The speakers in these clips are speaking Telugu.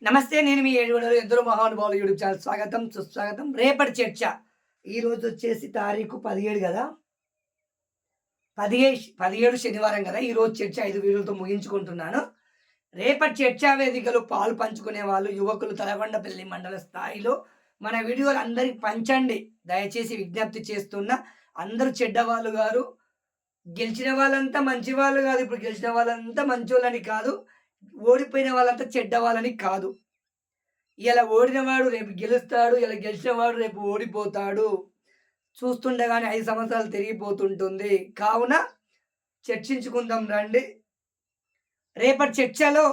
నమస్తే. నేను మీ ఏడుగురు ఎందరో మహానుభావులు యూట్యూబ్ ఛానల్ స్వాగతం, సుస్వాగతం. రేపటి చర్చ ఈరోజు వచ్చేసి తారీఖు 17 గదా! 17 శనివారం గదా! ఈరోజు చర్చ 5 వీడియోలతో ముగించుకుంటున్నాను. రేపటి చర్చా వేదికలో పాలు పంచుకునే వాళ్ళు యువకులు తలకొండపల్లి మండల స్థాయిలో మన వీడియోలు అందరికి పంచండి. దయచేసి విజ్ఞప్తి చేస్తున్నా. అందరూ చెడ్డవాళ్ళు గారు. గెలిచిన వాళ్ళంతా మంచివాళ్ళు గాదు. ఇప్పుడు గెలిచిన వాళ్ళంతా మంచోళ్ళని కాదు. ఓడిపోయిన వాళ్ళంతా చెడ్డవాళ్ళని కాదు. ఇలా ఓడినవాడు రేపు గెలుస్తాడు. ఇలా గెలిచినవాడు రేపు ఓడిపోతాడు. చూస్తుండగానే 5 సంవత్సరాలు తిరిగిపోతుంటుంది. కావున చర్చించుకుందాం రండి. రేపటి చర్చలో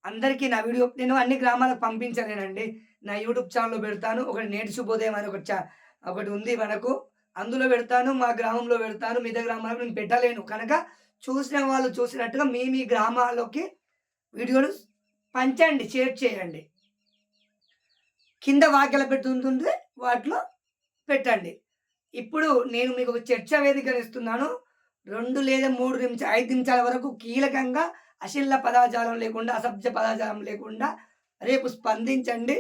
అందరికీ నా వీడియో నేను అన్ని గ్రామాలకు పంపించలేనండి. నా యూట్యూబ్ ఛానల్‌లో పెడతాను. ఒకటి నేటి శుభోదయం అని ఒకటి ఉంది మనకు. అందులో పెడతాను. మా గ్రామంలో పెడతాను. మిగతా గ్రామాలకు నేను పెట్టలేను. కనుక చూసిన వాళ్ళు చూసినట్టుగా మీ మీ గ్రామాల్లోకి వీడియోలు పంచండి. షేర్ చేయండి. కింద వాక్యాలు పెడుతుంటుంది వాటిలో పెట్టండి. ఇప్పుడు నేను మీకు ఒక చర్చా వేదికను ఇస్తున్నాను. 2 లేదా 3 నిమిషాలు 5 నిమిషాల వరకు కీలకంగా అశ్లీల పదజాలం లేకుండా, అసభ్య పదజాలం లేకుండా రేపు స్పందించండి.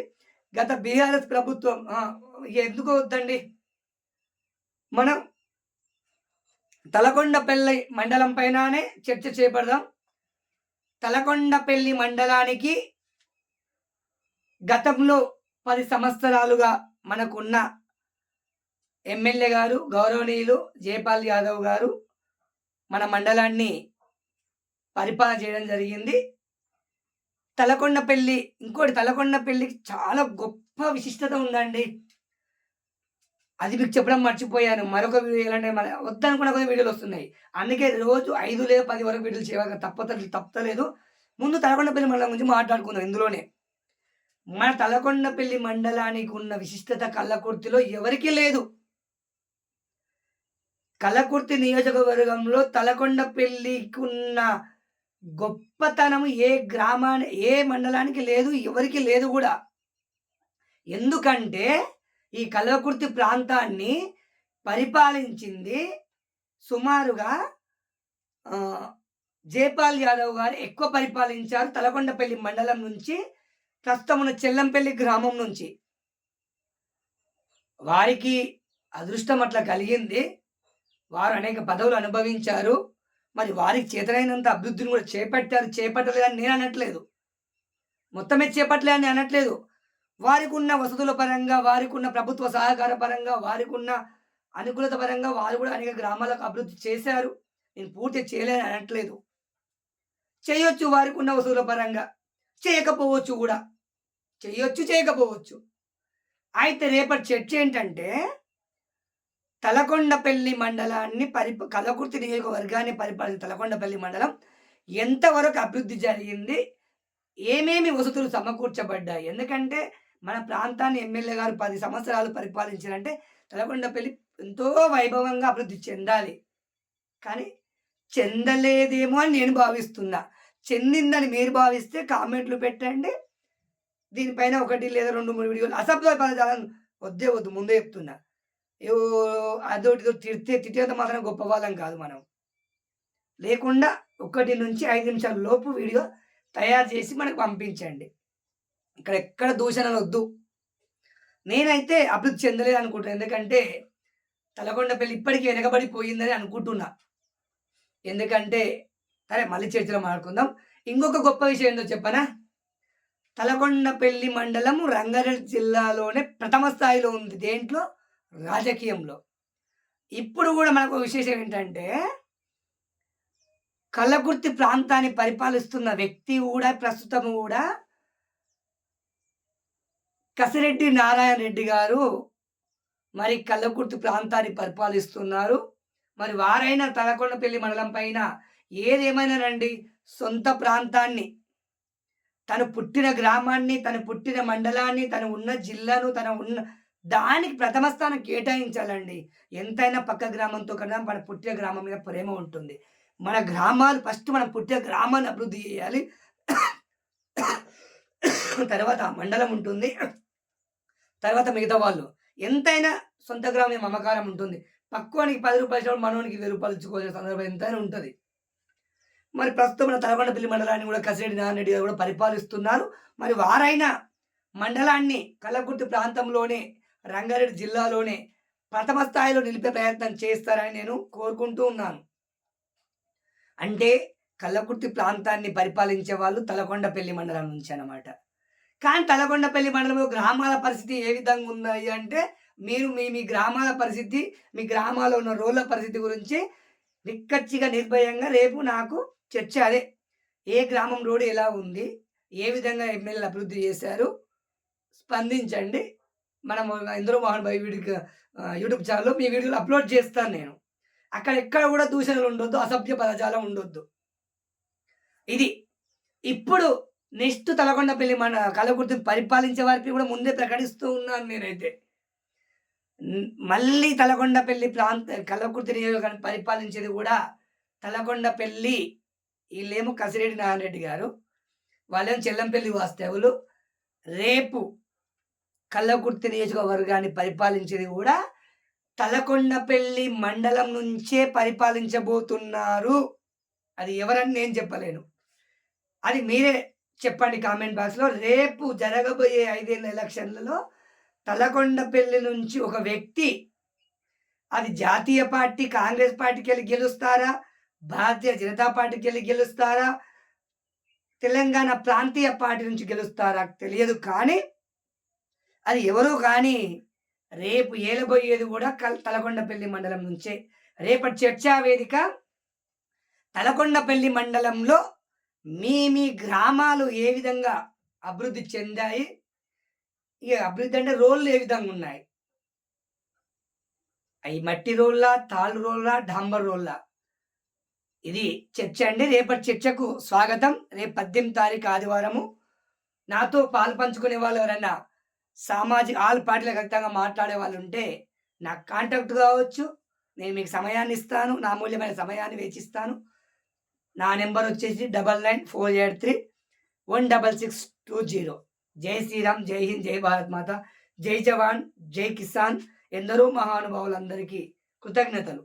గత బీఆర్ఎస్ ప్రభుత్వం ఎందుకు వద్దండి. మనం తలకొండపల్లి మండలం పైననే చర్చ చేపడదాం. తలకొండపల్లి మండలానికి గతంలో 10 సంవత్సరాలుగా మనకున్న ఎమ్మెల్యే గారు గౌరవనీయులు జయపాల్ యాదవ్ గారు మన మండలాన్ని పరిపాలన చేయడం జరిగింది. తలకొండపల్లికి చాలా గొప్ప విశిష్టత ఉందండి. అది మీకు చెప్పడం మర్చిపోయాను. మరొక వీడియో అంటే వద్దనుకున్న కొద్ది వీడియోలు వస్తున్నాయి. అందుకే రోజు 5 లేదా 10 వరకు వీడియోలు చేయక తప్పలేదు. ముందు తలకొండపల్లి మండలం గురించి మాట్లాడుకుందాం. ఇందులోనే మన తలకొండపల్లి మండలానికి ఉన్న విశిష్టత కల్లకుర్తిలో ఎవరికీ లేదు. కల్లకుర్తి నియోజకవర్గంలో తలకొండపల్లికి ఉన్న గొప్పతనం ఏ మండలానికి లేదు, ఎవరికి లేదు కూడా. ఎందుకంటే ఈ కల్లకుర్తి ప్రాంతాన్ని పరిపాలించింది సుమారుగా జయపాల్ యాదవ్ గారు ఎక్కువ పరిపాలించారు. తలకొండపల్లి మండలం నుంచి, ప్రస్తుతం ఉన్న చెల్లంపల్లి గ్రామం నుంచి. వారికి అదృష్టం అట్లా కలిగింది. వారు అనేక పదవులు అనుభవించారు. మరి వారికి చేతనైనంత అభివృద్ధిని కూడా చేపట్టలేదని నేను అనట్లేదు. మొత్తమే చేపట్టలేదని అనట్లేదు. వారికి ఉన్న వసతుల పరంగా, వారికి ఉన్న ప్రభుత్వ సహకార పరంగా, వారికి ఉన్న అనుకూలత పరంగా వారు కూడా అనేక గ్రామాలకు అభివృద్ధి చేశారు. నేను పూర్తి చేయలేదని అనట్లేదు. చేయొచ్చు వారికి ఉన్న వసతుల పరంగా. చేయకపోవచ్చు కూడా. చేయకపోవచ్చు. అయితే రేపటి చర్చ ఏంటంటే తలకొండపల్లి మండలాన్ని కల్లకుర్తి నియోజకవర్గాన్ని పరిపాలించిన తలకొండపల్లి మండలం ఎంతవరకు అభివృద్ధి జరిగింది, ఏమేమి వసతులు సమకూర్చబడ్డాయి. ఎందుకంటే మన ప్రాంతాన్ని ఎమ్మెల్యే గారు 10 సంవత్సరాలు పరిపాలించారంటే తలకొండపల్లి ఎంతో వైభవంగా అభివృద్ధి చెందాలి. కానీ చెందలేదేమో అని నేను భావిస్తున్నా. చెందిందని మీరు భావిస్తే కామెంట్లు పెట్టండి. దీనిపైన 1 లేదా 2, 3 వీడియోలు అసభ్య పదజాలం వద్దు ముందే చెప్తున్నా. అదోటిదో తిట్టేంత మాత్రం గొప్పవాళ్ళం కాదు మనం. లేకుండా 1 నుంచి 5 నిమిషాల లోపు వీడియో తయారు చేసి మనకు పంపించండి. ఎక్కడ దూషణలు వద్దు. నేనైతే అభివృద్ధి చెందలేదు అనుకుంటున్నాను. ఎందుకంటే తలకొండపల్లి ఇప్పటికీ వెనకబడిపోయిందని అనుకుంటున్నా. ఎందుకంటే సరే మళ్ళీ చర్చలో మాట్లాడుకుందాం. ఇంకొక గొప్ప విషయం ఏంటో చెప్పనా? తలకొండపల్లి మండలం రంగారెడ్డి జిల్లాలోనే ప్రథమ స్థాయిలో ఉంది. దేంట్లో? రాజకీయంలో. ఇప్పుడు కూడా మనకు విశేషం ఏంటంటే కల్లకుర్తి ప్రాంతాన్ని పరిపాలిస్తున్న వ్యక్తి కూడా ప్రస్తుతం కూడా కసిరెడ్డి నారాయణ రెడ్డి గారు మరి కల్లకుర్తి ప్రాంతాన్ని పరిపాలిస్తున్నారు. మరి వారైనా తలకొండపల్లి మండలం పైన ఏదేమైనా రండి, సొంత ప్రాంతాన్ని, తను పుట్టిన గ్రామాన్ని, తను పుట్టిన మండలాన్ని, తను ఉన్న జిల్లాను, తను ఉన్న దానికి ప్రథమ స్థానం కేటాయించాలండి. ఎంతైనా పక్క గ్రామంతో కన్నా మన పుట్టిన గ్రామం మీద ప్రేమ ఉంటుంది. మన గ్రామాలు ఫస్ట్ మనం పుట్టిన గ్రామాన్ని అభివృద్ధి చేయాలి. తర్వాత మండలం ఉంటుంది. తర్వాత మిగతా వాళ్ళు. ఎంతైనా సొంత గ్రామం మమకారం ఉంటుంది. పక్కోనికి 10 రూపాయలు ఇచ్చినప్పుడు మనోనికి 20 రూపాయలు ఇచ్చుకోవాల్సిన సందర్భం ఎంతైనా ఉంటుంది. మరి ప్రస్తుతం మన తలకొండపల్లి మండలాన్ని కూడా కసిరెడ్డి నారాయణరెడ్డి గారు కూడా పరిపాలిస్తున్నారు. మరి వారైనా మండలాన్ని కల్లకుర్తి ప్రాంతంలోనే, రంగారెడ్డి జిల్లాలోనే ప్రథమ స్థాయిలో నిలిపే ప్రయత్నం చేస్తారని నేను కోరుకుంటూ ఉన్నాను. అంటే కల్లకుర్తి ప్రాంతాన్ని పరిపాలించే వాళ్ళు తలకొండపల్లి మండలం నుంచి అన్నమాట. కానీ తలకొండపల్లి మండలంలో గ్రామాల పరిస్థితి ఏ విధంగా ఉన్నాయి అంటే, మీరు మీ మీ గ్రామాల పరిస్థితి, మీ గ్రామాల్లో ఉన్న రోడ్ల పరిస్థితి గురించి నిక్కచ్చిగా, నిర్భయంగా రేపు నాకు చర్చ అదే. ఏ గ్రామం రోడ్డు ఎలా ఉంది? ఏ విధంగా ఎమ్మెల్యేలు అభివృద్ధి చేశారు? స్పందించండి. మనము ఇందులో మోహన్ భాయ్ వీడికి యూట్యూబ్ ఛానెల్‌లో మీ వీడియోలు అప్‌లోడ్ చేస్తాను నేను. అక్కడ ఎక్కడ కూడా దూషణలు ఉండొద్దు, అసభ్య పదజాలం ఉండొద్దు. ఇది. ఇప్పుడు నెక్స్ట్ తలకొండపల్లి కల్లకుర్తిని పరిపాలించే వారికి కూడా ముందే ప్రకటిస్తూ ఉన్నాను నేనైతే. మళ్ళీ తలకొండపల్లి కల్లకుర్తి నియోజకవర్గాన్ని పరిపాలించేది కూడా తలకొండపల్లి. ఈళ్ళేమో కసిరెడ్డి నారాయణరెడ్డి గారు, వాళ్ళేమో చెల్లంపల్లి వాస్తవులు. రేపు కల్లకుర్తి నియోజకవర్గాన్ని పరిపాలించేది కూడా తలకొండపల్లి మండలం నుంచే పరిపాలించబోతున్నారు. అది ఎవరని నేను చెప్పలేను. అది మీరే చెప్పండి కామెంట్ బాక్స్‌లో. రేపు జరగబోయే 5 ఏళ్ల ఎలక్షన్‌లలో తలకొండపల్లి నుంచి ఒక వ్యక్తి, అది జాతీయ పార్టీ కాంగ్రెస్ పార్టీకెళ్ళి గెలుస్తారా? భారతీయ జనతా పార్టీకెళ్ళి గెలుస్తారా? తెలంగాణ ప్రాంతీయ పార్టీ నుంచి గెలుస్తారా? తెలియదు. కానీ అది ఎవరో కానీ రేపు ఏలబోయేది కూడా తలకొండపల్లి మండలం నుంచే. రేపటి చర్చా వేదిక తలకొండపల్లి మండలంలో మీ మీ గ్రామాలు ఏ విధంగా అభివృద్ధి చెందాయి? ఇగ అభివృద్ధి అంటే రోడ్లు ఏ విధంగా ఉన్నాయి? అయి మట్టి రోడ్లా? తాళ్ళు రోడ్లా? డాంబర్ రోడ్లా? ఇది చర్చ అండి. రేపటి చర్చకు స్వాగతం. రేపు 18 తారీఖు ఆదివారము. నాతో పాలు పంచుకునే వాళ్ళు ఎవరన్నా ఆల్ పార్టీలకు అతీతంగా మాట్లాడే వాళ్ళుంటే నాకు కాంటాక్ట్ కావచ్చు. నేను మీకు సమయాన్ని ఇస్తాను. నా అమూల్యమైన సమయాన్ని వెచ్చిస్తాను. నా నెంబర్ వచ్చేసి 9948316620. జై శ్రీరామ్, జై హింద్, జై భారత్ మాత, జై జవాన్, జై కిసాన్. ఎందరో మహానుభావులందరికీ కృతజ్ఞతలు.